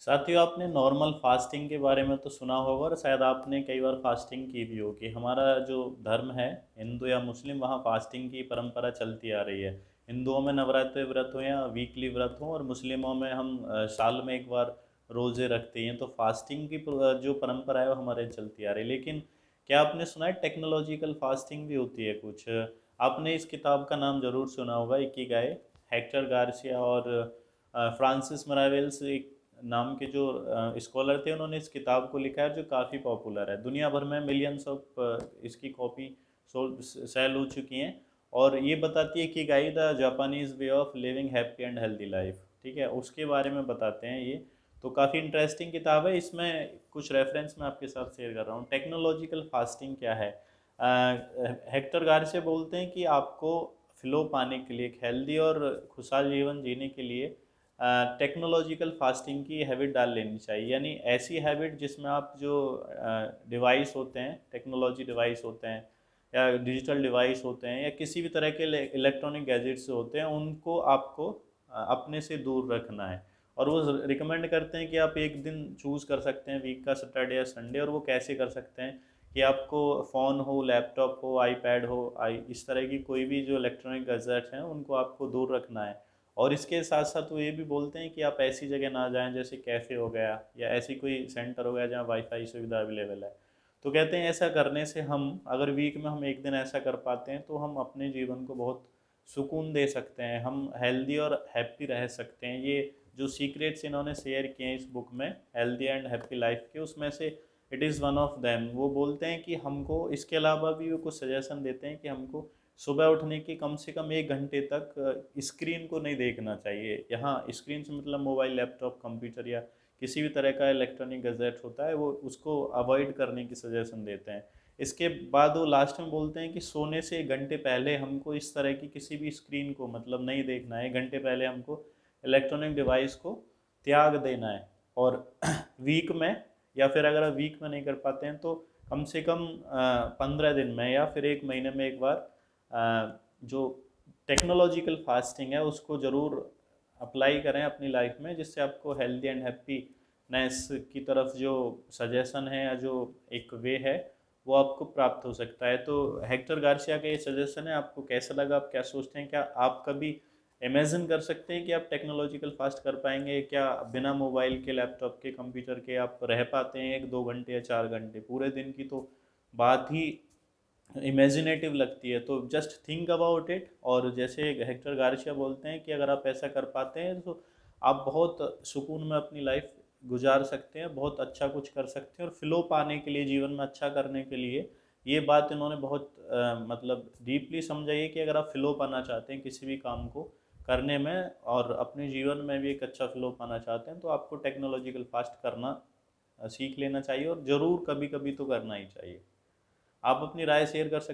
साथियों, आपने normal fasting के बारे में तो सुना होगा और शायद आपने कई बार फास्टिंग की भी होगी। हमारा जो धर्म है, हिंदू या मुस्लिम, वहाँ फास्टिंग की परंपरा चलती आ रही है। हिंदुओं में नवरात्रि व्रत हो या वीकली व्रत हो, और मुस्लिमों में हम साल में एक बार रोज़े रखते हैं। तो फास्टिंग की जो परंपरा है वो हमारे चलती आ रही है। लेकिन क्या आपने सुना है टेक्नोलॉजिकल फास्टिंग भी होती है कुछ? आपने इस किताब का नाम ज़रूर सुना होगा, इकिगाई। हेक्टर गार्सिया और फ्रांसिस मरावेल्स एक नाम के जो स्कॉलर थे, उन्होंने इस किताब को लिखा है जो काफ़ी पॉपुलर है। दुनिया भर में मिलियंस ऑफ इसकी कॉपी सेल हो चुकी हैं। और ये बताती है कि गाई the Japanese way of living happy and healthy life. ठीक है, उसके बारे में बताते हैं ये। तो काफ़ी इंटरेस्टिंग किताब है। इसमें कुछ रेफरेंस मैं आपके साथ शेयर कर रहा हूँ। टेक्नोलॉजिकल फास्टिंग क्या है? हेक्टर गार्सिया बोलते हैं कि आपको फ्लो पाने के लिए, एक हेल्दी और खुशहाल जीवन जीने के लिए टेक्नोलॉजिकल फास्टिंग की हैबिट डाल लेनी चाहिए। यानी ऐसी हैबिट जिसमें आप जो डिवाइस होते हैं, टेक्नोलॉजी डिवाइस होते हैं या डिजिटल डिवाइस होते हैं या किसी भी तरह के इलेक्ट्रॉनिक गैजेट्स होते हैं, उनको आपको अपने से दूर रखना है। और वो रिकमेंड करते हैं कि आप एक दिन चूज़ कर सकते हैं वीक का, सैटरडे या संडे। और वो कैसे कर सकते हैं कि आपको फ़ोन हो, लैपटॉप हो, आईपैड हो, इस तरह की कोई भी जो इलेक्ट्रॉनिक गैजेट्स हैं उनको आपको दूर रखना है। और इसके साथ साथ वो ये भी बोलते हैं कि आप ऐसी जगह ना जाएं जैसे कैफ़े हो गया या ऐसी कोई सेंटर हो गया जहाँ वाईफाई सुविधा अवेलेबल है। तो कहते हैं ऐसा करने से, हम अगर वीक में हम एक दिन ऐसा कर पाते हैं तो हम अपने जीवन को बहुत सुकून दे सकते हैं, हम हेल्दी और हैप्पी रह सकते हैं। ये जो सीक्रेट्स इन्होंने शेयर किए हैं इस बुक में, हेल्दी एंड हैप्पी लाइफ के, उसमें से it is one of them. वो बोलते हैं कि हमको इसके अलावा भी वो कुछ सजेशन देते हैं कि हमको सुबह उठने के कम से कम 1 घंटे तक स्क्रीन को नहीं देखना चाहिए। यहाँ स्क्रीन से मतलब मोबाइल, लैपटॉप, कंप्यूटर या किसी भी तरह का इलेक्ट्रॉनिक गैजेट होता है, वो उसको अवॉइड करने की सजेशन देते हैं। इसके बाद वो लास्ट में बोलते हैं कि सोने से 1 घंटे पहले हमको इस तरह की किसी भी स्क्रीन को मतलब नहीं देखना है। 1 घंटे पहले हमको इलेक्ट्रॉनिक डिवाइस को त्याग देना है। और वीक में, या फिर अगर आप वीक में नहीं कर पाते हैं तो कम से कम 15 दिन में या फिर 1 महीने में एक बार जो टेक्नोलॉजिकल फास्टिंग है उसको ज़रूर अप्लाई करें अपनी लाइफ में, जिससे आपको हेल्दी एंड हैप्पीनेस की तरफ जो सजेशन है या जो एक वे है वो आपको प्राप्त हो सकता है। तो हेक्टर गार्सिया का ये सजेशन है। आपको कैसा लगा? आप क्या सोचते हैं? क्या आप कभी इमेजिन कर सकते हैं कि आप टेक्नोलॉजिकल फास्ट कर पाएंगे? क्या बिना मोबाइल के, लैपटॉप के, कंप्यूटर के आप रह पाते हैं 1-2 घंटे या 4 घंटे? पूरे दिन की तो बात ही इमेजिनेटिव लगती है। तो जस्ट थिंक अबाउट इट। और जैसे हेक्टर गार्सिया बोलते हैं कि अगर आप ऐसा कर पाते हैं तो आप बहुत सुकून में अपनी लाइफ गुजार सकते हैं, बहुत अच्छा कुछ कर सकते हैं। और फ्लो पाने के लिए, जीवन में अच्छा करने के लिए, ये बात इन्होंने बहुत मतलब डीपली समझाई है कि अगर आप फ्लो पाना चाहते हैं किसी भी काम को करने में और अपने जीवन में भी एक अच्छा फ्लो पाना चाहते हैं, तो आपको टेक्नोलॉजिकल फास्ट करना सीख लेना चाहिए। और ज़रूर कभी कभी तो करना ही चाहिए। आप अपनी राय शेयर कर सकते